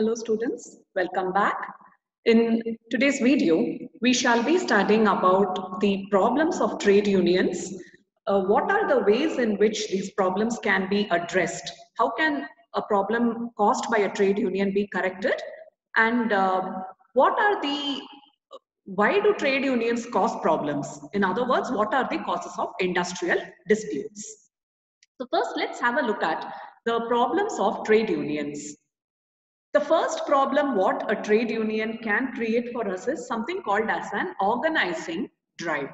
Hello students, welcome back. In today's video, we shall be studying about the problems of trade unions. What are the ways in which these problems can be addressed? How can a problem caused by a trade union be corrected? And why do trade unions cause problems? In other words, what are the causes of industrial disputes? So first, let's have a look at the problems of trade unions. The first problem what a trade union can create for us is something called as an organizing drive.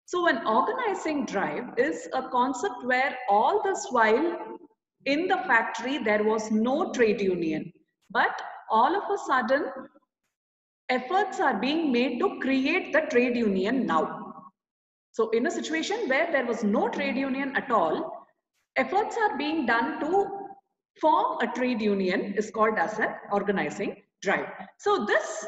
So an organizing drive is a concept where all this while in the factory there was no trade union, but all of a sudden efforts are being made to create the trade union now. So in a situation where there was no trade union at all, efforts are being done to form a trade union is called as an organizing drive. So this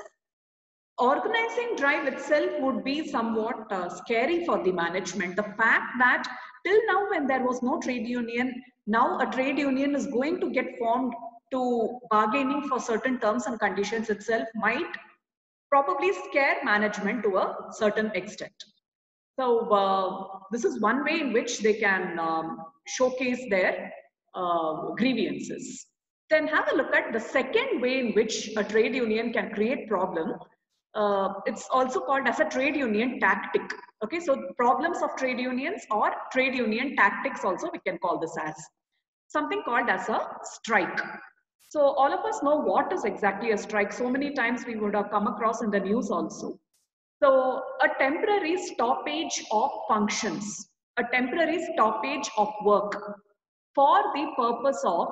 organizing drive itself would be somewhat scary for the management. The fact that till now when there was no trade union, now a trade union is going to get formed to bargaining for certain terms and conditions itself might probably scare management to a certain extent. So this is one way in which they can showcase their grievances. Then have a look at the second way in which a trade union can create problem. It's also called as a trade union tactic. Okay, so problems of trade unions or trade union tactics also we can call this as something called as a strike. So all of us know what is exactly a strike. So many times we would have come across in the news also. So a temporary stoppage of functions, a temporary stoppage of work for the purpose of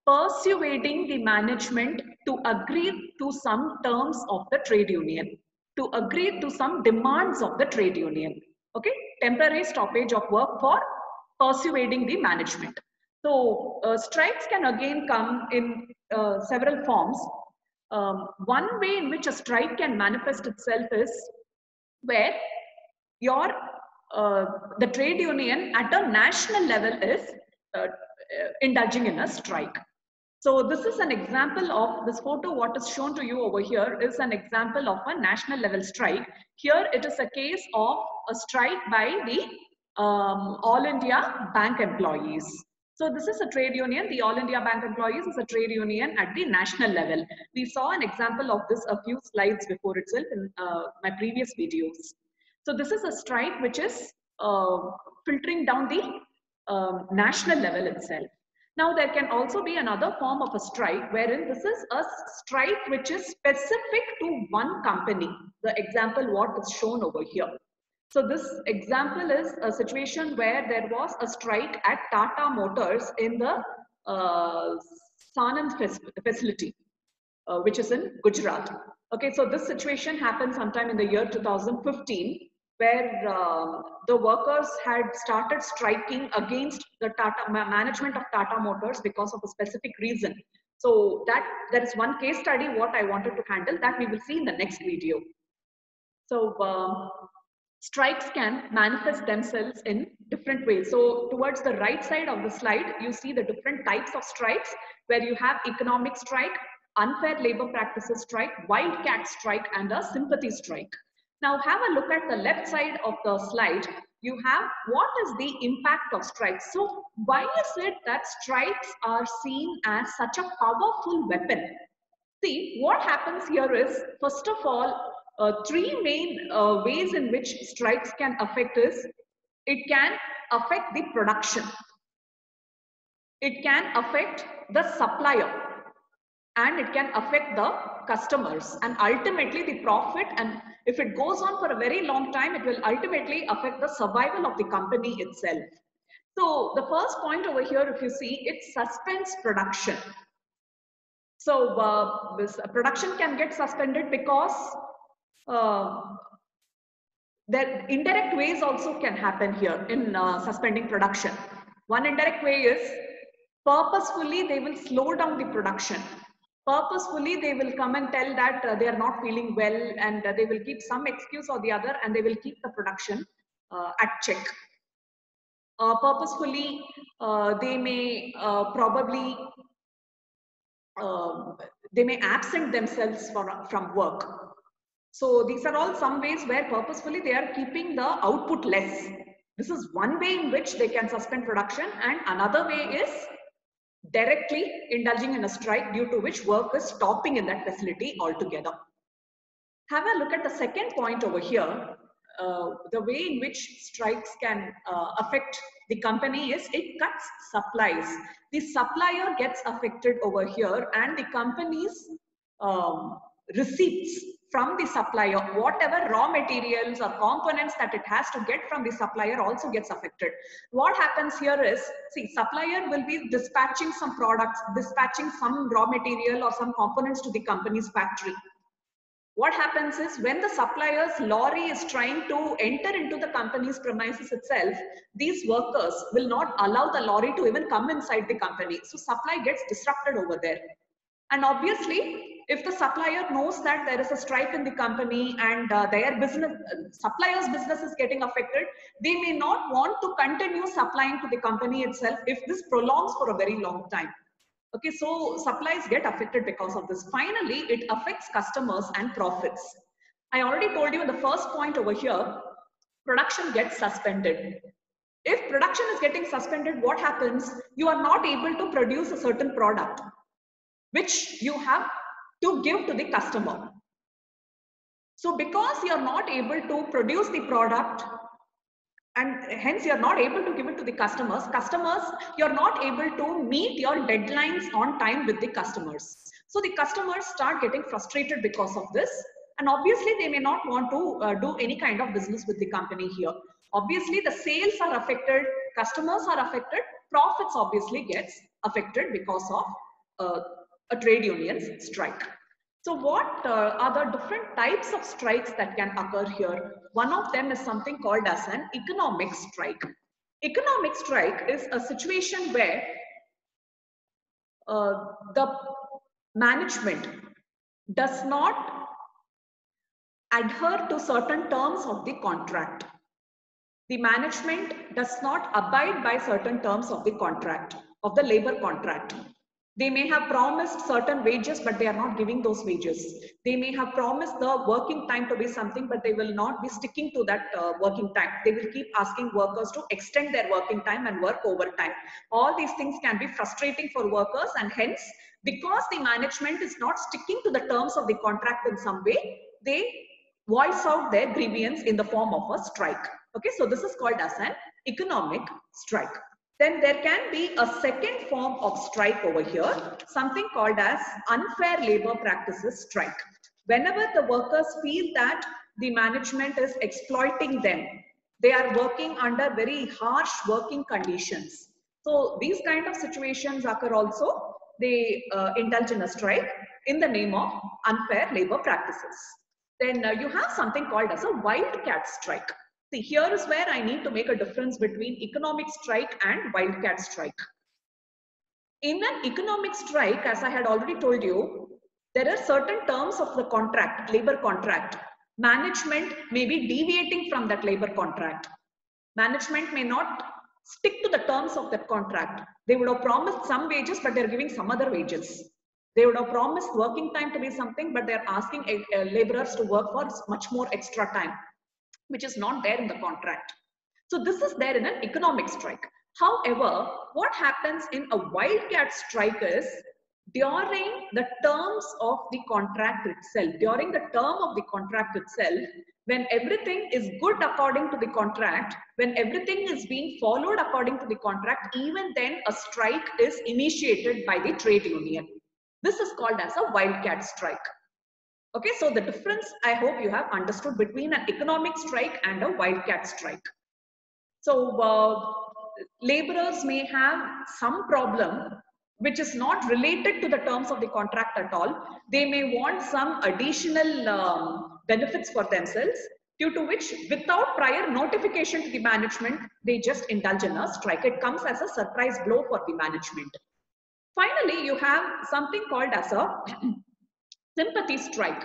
persuading the management to agree to some terms of the trade union, to agree to some demands of the trade union. Okay, temporary stoppage of work for persuading the management. So strikes can again come in several forms. One way in which a strike can manifest itself is where your the trade union at a national level is indulging in a strike. So this is an example of this photo. What is shown to you over here is an example of a national level strike. Here it is a case of a strike by the All India Bank employees. So this is a trade union. The All India Bank employees is a trade union at the national level. We saw an example of this a few slides before itself in my previous videos. So this is a strike which is filtering down the national level itself. Now there can also be another form of a strike wherein this is a strike which is specific to one company. The example what is shown over here. So this example is a situation where there was a strike at Tata Motors in the Sanand facility, which is in Gujarat. Okay, so this situation happened sometime in the year 2015, where the workers had started striking against the management of Tata Motors because of a specific reason. So there is one case study what I wanted to handle that we will see in the next video. So strikes can manifest themselves in different ways. So towards the right side of the slide, you see the different types of strikes where you have economic strike, unfair labor practices strike, wildcat strike, and a sympathy strike. Now have a look at the left side of the slide. You have what is the impact of strikes. So why is it that strikes are seen as such a powerful weapon? See, what happens here is, first of all, three main ways in which strikes can affect is, it can affect the production, it can affect the supplier, and it can affect the customers, and ultimately the profit. And if it goes on for a very long time, it will ultimately affect the survival of the company itself. So the first point over here, if you see, it suspends production. So this production can get suspended because that indirect ways also can happen here in suspending production. One indirect way is purposefully they will slow down the production. Purposefully they will come and tell that they are not feeling well, and they will keep some excuse or the other, and they will keep the production at check. Purposefully they may probably they may absent themselves from work. So these are all some ways where purposefully they are keeping the output less. This is one way in which they can suspend production, and another way is directly indulging in a strike due to which work is stopping in that facility altogether. Have a look at the second point over here. The way in which strikes can affect the company is it cuts supplies. The supplier gets affected over here, and the company's receipts from the supplier, whatever raw materials or components that it has to get from the supplier also gets affected. What happens here is, see, supplier will be dispatching some products, dispatching some raw material or some components to the company's factory. What happens is when the supplier's lorry is trying to enter into the company's premises itself, these workers will not allow the lorry to even come inside the company. So supply gets disrupted over there. And obviously, if the supplier knows that there is a strike in the company and their business, supplier's business is getting affected, they may not want to continue supplying to the company itself if this prolongs for a very long time. Okay, so supplies get affected because of this. Finally, it affects customers and profits. I already told you in the first point over here, production gets suspended. If production is getting suspended, what happens? You are not able to produce a certain product, which you have to give to the customer. So because you are not able to produce the product, and hence you're not able to give it to the customers, you're not able to meet your deadlines on time with the customers. So the customers start getting frustrated because of this, and obviously they may not want to do any kind of business with the company here. Obviously the sales are affected, customers are affected, profits obviously gets affected because of a trade union's strike. So what are the different types of strikes that can occur here? One of them is something called as an economic strike. Economic strike is a situation where the management does not adhere to certain terms of the contract. The management does not abide by certain terms of the contract, of the labor contract. They may have promised certain wages, but they are not giving those wages. They may have promised the working time to be something, but they will not be sticking to that working time. They will keep asking workers to extend their working time and work overtime. All these things can be frustrating for workers, and hence, because the management is not sticking to the terms of the contract in some way, they voice out their grievance in the form of a strike. Okay, so this is called as an economic strike. Then there can be a second form of strike over here, something called as unfair labor practices strike. Whenever the workers feel that the management is exploiting them, they are working under very harsh working conditions. So these kind of situations occur also. They indulge in a strike in the name of unfair labor practices. Then you have something called as a wildcat strike. See, here is where I need to make a difference between economic strike and wildcat strike. In an economic strike, as I had already told you, there are certain terms of the contract, labor contract. Management may be deviating from that labor contract. Management may not stick to the terms of that contract. They would have promised some wages, but they're giving some other wages. They would have promised working time to be something, but they're asking laborers to work for much more extra time, which is not there in the contract. So this is there in an economic strike. However, what happens in a wildcat strike is during the terms of the contract itself, during the term of the contract itself, when everything is good according to the contract, when everything is being followed according to the contract, even then a strike is initiated by the trade union. This is called as a wildcat strike. Okay, so the difference I hope you have understood between an economic strike and a wildcat strike. So laborers may have some problem which is not related to the terms of the contract at all. They may want some additional benefits for themselves, due to which without prior notification to the management, they just indulge in a strike. It comes as a surprise blow for the management. Finally, you have something called as a sympathy strike.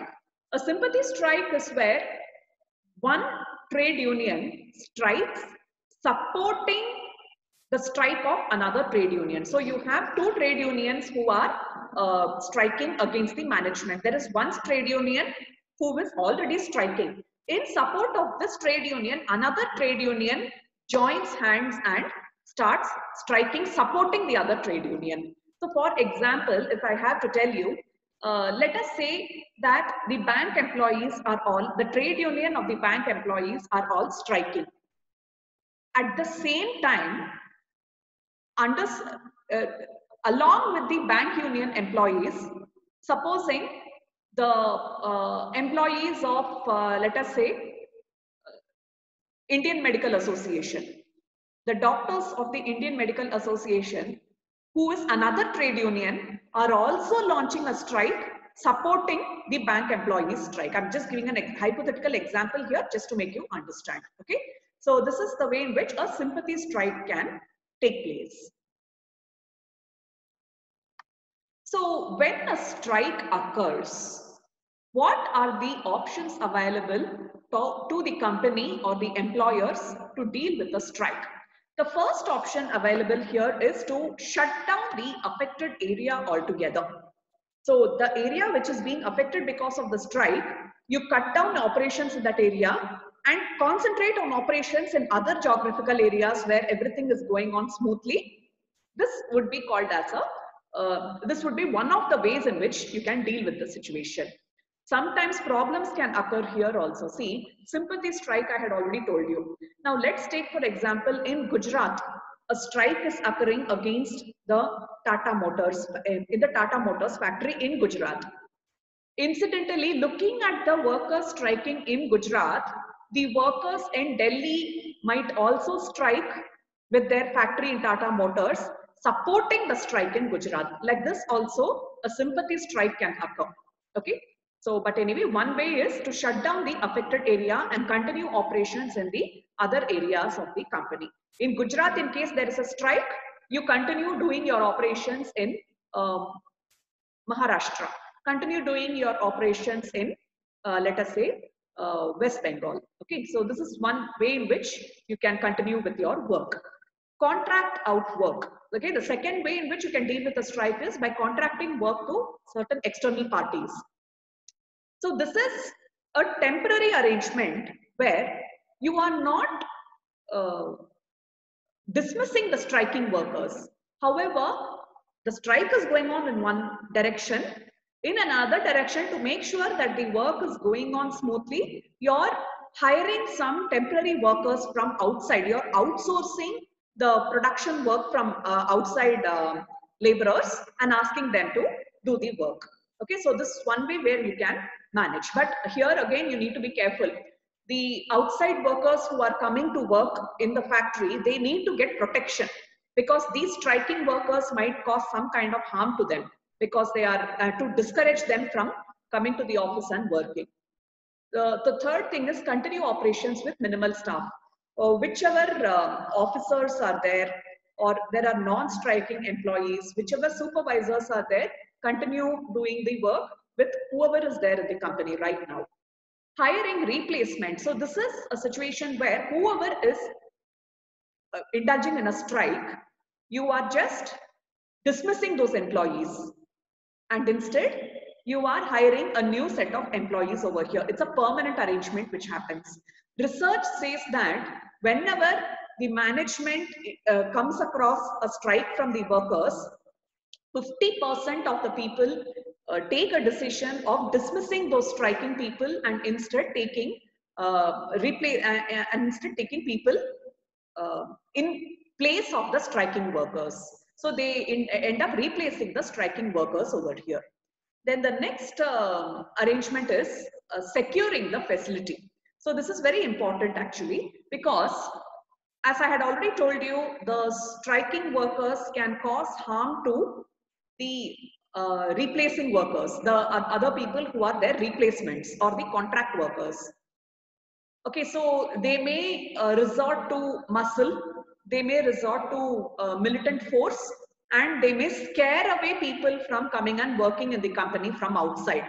A sympathy strike is where one trade union strikes supporting the strike of another trade union. So you have two trade unions who are striking against the management. There is one trade union who is already striking. In support of this trade union, another trade union joins hands and starts striking, supporting the other trade union. So for example, if I have to tell you, let us say that the bank employees are all, the trade union of the bank employees are all striking. At the same time, under, along with the bank union employees, supposing the employees of, let us say, Indian Medical Association, the doctors of the Indian Medical Association, who is another trade union, are also launching a strike supporting the bank employees strike. I'm just giving a hypothetical example here just to make you understand. Okay, so this is the way in which a sympathy strike can take place. So when a strike occurs, what are the options available to the company or the employers to deal with the strike? The first option available here is to shut down the affected area altogether. So the area which is being affected because of the strike, you cut down operations in that area and concentrate on operations in other geographical areas where everything is going on smoothly. This would be called as a, this would be one of the ways in which you can deal with the situation. Sometimes problems can occur here also. See, sympathy strike I had already told you. Now let's take for example in Gujarat, a strike is occurring against the Tata Motors, in the Tata Motors factory in Gujarat. Incidentally, looking at the workers striking in Gujarat, the workers in Delhi might also strike with their factory in Tata Motors, supporting the strike in Gujarat. Like this also, a sympathy strike can occur. Okay. So, but anyway, one way is to shut down the affected area and continue operations in the other areas of the company. In Gujarat, in case there is a strike, you continue doing your operations in Maharashtra. Continue doing your operations in, let us say, West Bengal. Okay, so this is one way in which you can continue with your work. Contract out work. Okay, the second way in which you can deal with a strike is by contracting work to certain external parties. So this is a temporary arrangement where you are not dismissing the striking workers. However, the strike is going on in one direction. In another direction, to make sure that the work is going on smoothly, you're hiring some temporary workers from outside. You're outsourcing the production work from outside laborers and asking them to do the work. Okay, so this is one way where you can manage. But here again, you need to be careful. The outside workers who are coming to work in the factory, they need to get protection because these striking workers might cause some kind of harm to them because they are to discourage them from coming to the office and working. The third thing is continue operations with minimal staff. Whichever officers are there or there are non-striking employees, whichever supervisors are there, continue doing the work with whoever is there in the company right now. Hiring replacement. So this is a situation where whoever is indulging in a strike, you are just dismissing those employees and instead you are hiring a new set of employees over here. It's a permanent arrangement which happens. Research says that whenever the management comes across a strike from the workers, 50% of the people take a decision of dismissing those striking people and instead taking people in place of the striking workers. So they end up replacing the striking workers over here. Then the next arrangement is securing the facility. So this is very important actually because as I had already told you, the striking workers can cause harm to the replacing workers, the other people who are their replacements or the contract workers. Okay, so they may resort to muscle, they may resort to militant force, and they may scare away people from coming and working in the company from outside.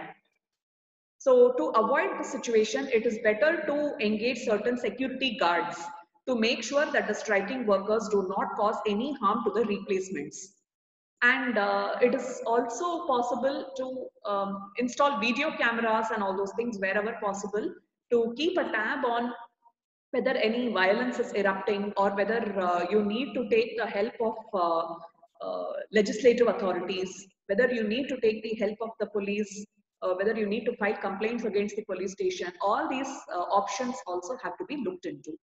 So to avoid the situation, it is better to engage certain security guards to make sure that the striking workers do not cause any harm to the replacements. And it is also possible to install video cameras and all those things wherever possible to keep a tab on whether any violence is erupting or whether you need to take the help of legislative authorities, whether you need to take the help of the police, whether you need to file complaints against the police station. All these options also have to be looked into.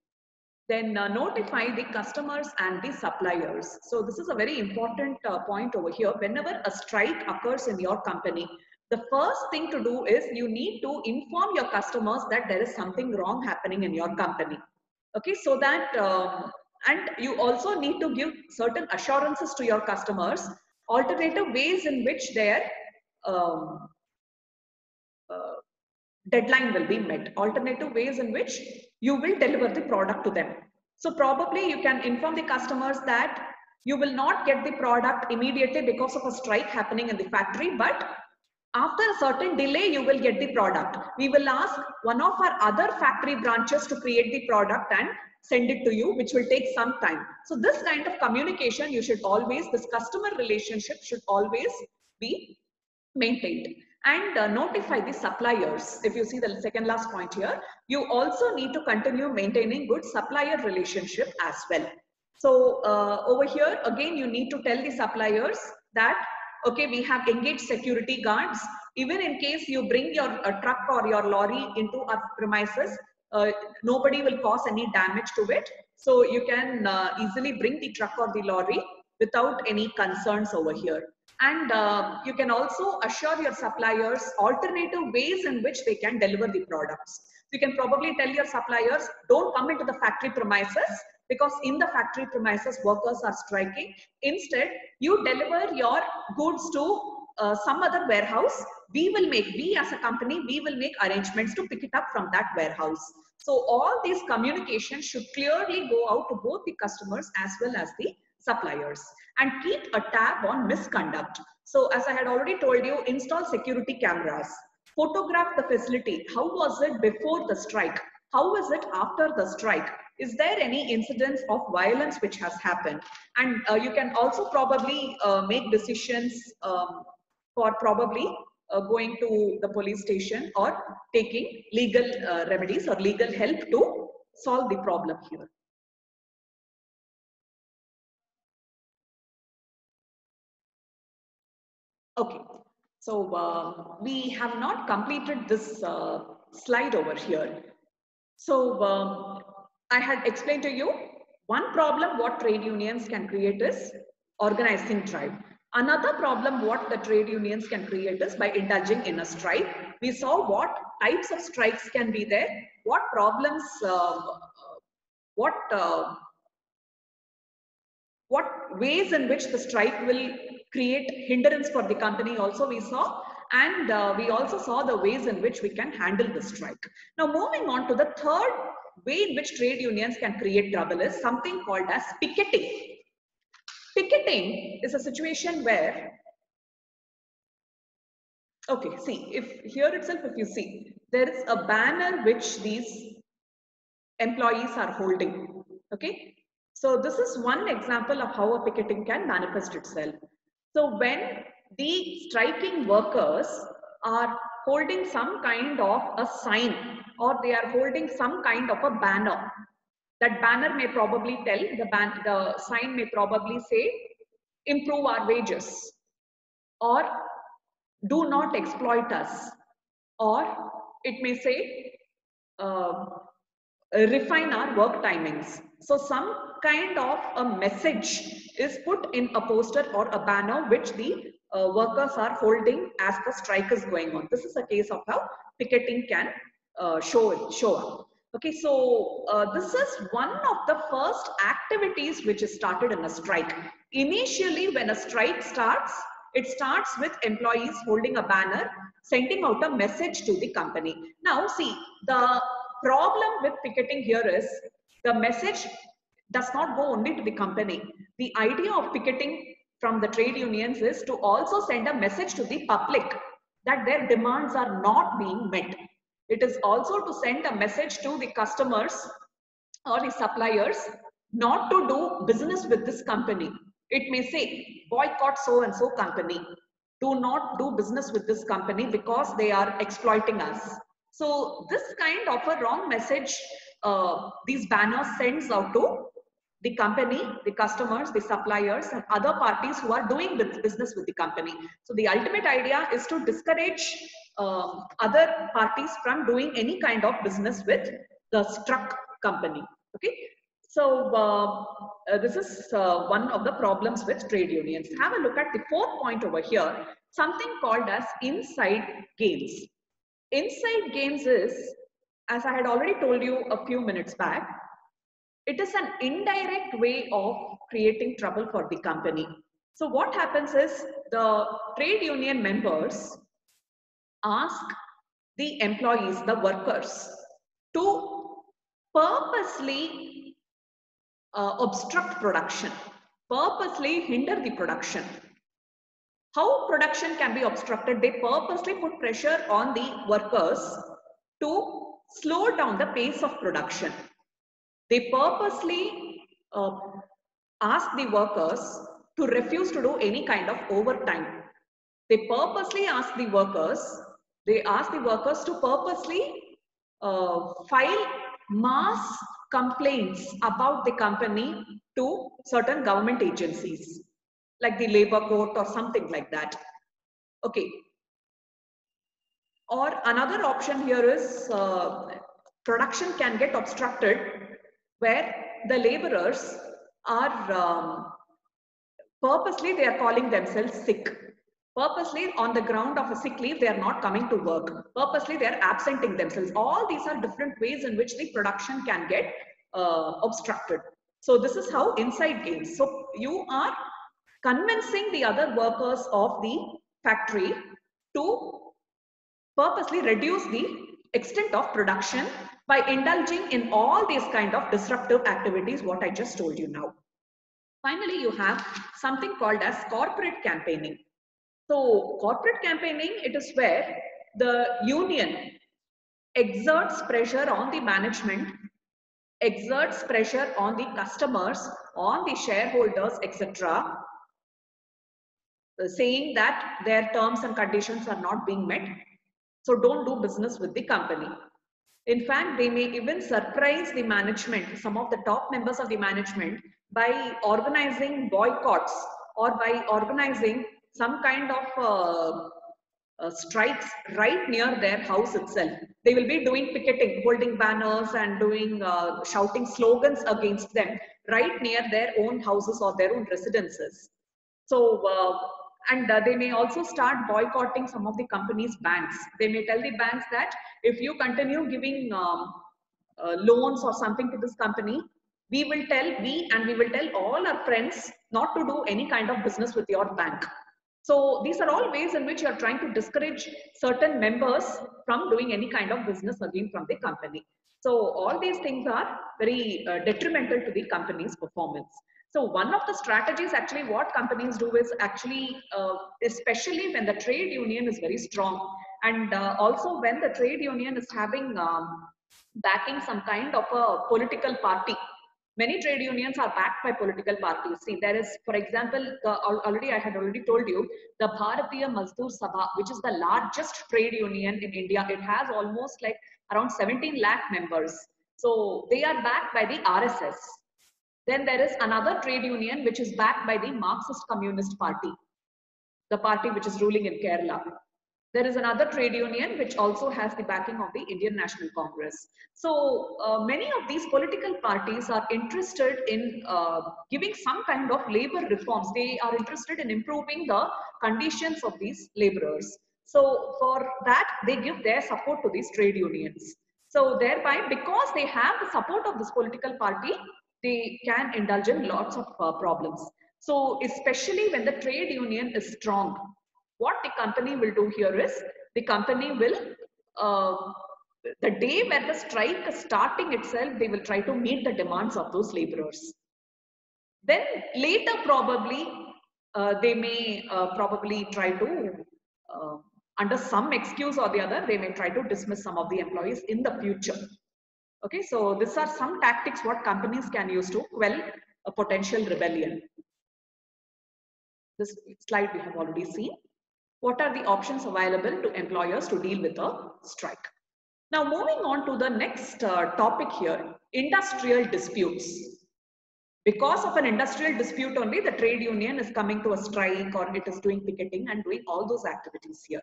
Then notify the customers and the suppliers. So this is a very important point over here. Whenever a strike occurs in your company, the first thing to do is you need to inform your customers that there is something wrong happening in your company. Okay, so that and you also need to give certain assurances to your customers, alternative ways in which their um, uh, deadline will be met, alternative ways in which you will deliver the product to them. So probably you can inform the customers that you will not get the product immediately because of a strike happening in the factory, but after a certain delay you will get the product. We will ask one of our other factory branches to create the product and send it to you, which will take some time. So this kind of communication you should always, this customer relationship should always be maintained. And notify the suppliers. If you see the second last point here, you also need to continue maintaining good supplier relationship as well. So over here again you need to tell the suppliers that okay, we have engaged security guards. Even in case you bring your truck or your lorry into our premises, nobody will cause any damage to it. So you can easily bring the truck or the lorry without any concerns over here. And you can also assure your suppliers alternative ways in which they can deliver the products. You can probably tell your suppliers, don't come into the factory premises because in the factory premises workers are striking. Instead, you deliver your goods to some other warehouse. We as a company, we will make arrangements to pick it up from that warehouse. So all these communications should clearly go out to both the customers as well as the suppliers. And keep a tab on misconduct. So as I had already told you, install security cameras, photograph the facility. How was it before the strike? How is it after the strike? Is there any incidents of violence which has happened? And you can also probably make decisions for probably going to the police station or taking legal remedies or legal help to solve the problem here. Okay, so we have not completed this slide over here. So I had explained to you one problem what trade unions can create is organizing drive. Another problem what the trade unions can create is by indulging in a strike. We saw what types of strikes can be there, what problems, what ways in which the strike will create hindrance for the company also we saw, and we also saw the ways in which we can handle the strike. Now moving on to the third way in which trade unions can create trouble is something called as picketing. Picketing is a situation where, okay, see, if here itself, if you see, there is a banner which these employees are holding, okay? So this is one example of how a picketing can manifest itself. So when the striking workers are holding some kind of a sign or they are holding some kind of a banner, that banner may probably tell, the sign may probably say, improve our wages, or do not exploit us, or it may say, refine our work timings. So some kind of a message is put in a poster or a banner which the workers are holding as the strike is going on. This is a case of how picketing can show up. Okay, so this is one of the first activities which is started in a strike. Initially, when a strike starts, it starts with employees holding a banner, sending out a message to the company. Now, see, the problem with picketing here is the message does not go only to the company. The idea of picketing from the trade unions is to also send a message to the public that their demands are not being met. It is also to send a message to the customers or the suppliers not to do business with this company. It may say boycott so and so company. Do not do business with this company because they are exploiting us. So this kind of a wrong message these banners sends out to the company, the customers, the suppliers, and other parties who are doing business with the company. So the ultimate idea is to discourage other parties from doing any kind of business with the struck company. Okay. So this is one of the problems with trade unions. Have a look at the fourth point over here, something called as inside games. Inside games is, as I had already told you a few minutes back, it is an indirect way of creating trouble for the company. So what happens is the trade union members ask the employees, the workers, to purposely obstruct production, purposely hinder the production. How production can be obstructed? They purposely put pressure on the workers to slow down the pace of production. They purposely ask the workers to refuse to do any kind of overtime. They purposely ask the workers, to purposely file mass complaints about the company to certain government agencies, like the labor court or something like that. Okay. Or another option here is production can get obstructed where the laborers are purposely they are calling themselves sick. Purposely on the ground of a sick leave, they are not coming to work. Purposely they are absenting themselves. All these are different ways in which the production can get obstructed. So this is how inside games. So you are convincing the other workers of the factory to purposely reduce the extent of production by indulging in all these kind of disruptive activities, what I just told you now. Finally, you have something called as corporate campaigning. So corporate campaigning, it is where the union exerts pressure on the management, exerts pressure on the customers, on the shareholders, etc., saying that their terms and conditions are not being met. So don't do business with the company. In fact, they may even surprise the management, some of the top members of the management, by organizing boycotts or by organizing some kind of strikes right near their house itself. They will be doing picketing, holding banners and doing shouting slogans against them right near their own houses or their own residences. So, they may also start boycotting some of the company's banks. They may tell the banks that if you continue giving loans or something to this company, we will tell all our friends not to do any kind of business with your bank. So these are all ways in which you are trying to discourage certain members from doing any kind of business again from the company. So all these things are very detrimental to the company's performance. So one of the strategies, actually what companies do is actually, especially when the trade union is very strong, and also when the trade union is having backing some kind of a political party. Many trade unions are backed by political parties. See, there is, for example, I had already told you, the Bharatiya Mazdoor Sabha, which is the largest trade union in India. It has almost like around 17 lakh members. So they are backed by the RSS. Then there is another trade union which is backed by the Marxist Communist Party, the party which is ruling in Kerala. There is another trade union which also has the backing of the Indian National Congress. So many of these political parties are interested in giving some kind of labor reforms. They are interested in improving the conditions of these laborers. So for that, they give their support to these trade unions. So thereby, because they have the support of this political party, they can indulge in lots of problems. So especially when the trade union is strong, what the company will do here is, the company will, the day where the strike is starting itself, they will try to meet the demands of those laborers. Then later probably, they may probably try to, under some excuse or the other, they may try to dismiss some of the employees in the future. Okay, so these are some tactics what companies can use to quell a potential rebellion. This slide we have already seen. What are the options available to employers to deal with a strike? Now moving on to the next topic here, industrial disputes. Because of an industrial dispute only, the trade union is coming to a strike or it is doing picketing and doing all those activities here.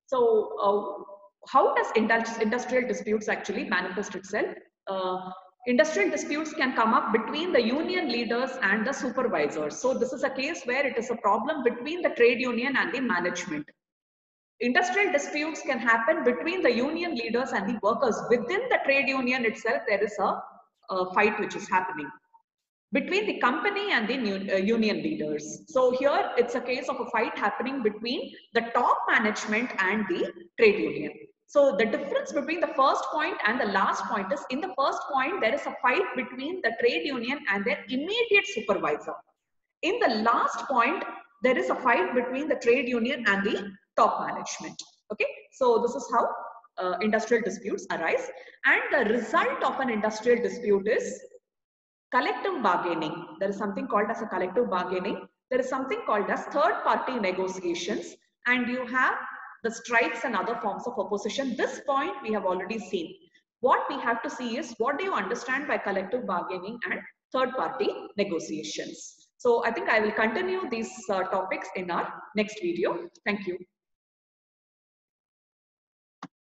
So how does industrial disputes actually manifest itself? Industrial disputes can come up between the union leaders and the supervisors. So this is a case where it is a problem between the trade union and the management. Industrial disputes can happen between the union leaders and the workers. Within the trade union itself, there is a fight which is happening between the company and the union leaders. So here it's a case of a fight happening between the top management and the trade union. So the difference between the first point and the last point is, in the first point there is a fight between the trade union and their immediate supervisor. In the last point, there is a fight between the trade union and the top management. Okay, so this is how industrial disputes arise, and the result of an industrial dispute is collective bargaining. There is something called as a collective bargaining. There is something called as third party negotiations, and you have the strikes and other forms of opposition. This point we have already seen. What we have to see is, what do you understand by collective bargaining and third party negotiations? So I think I will continue these topics in our next video. Thank you.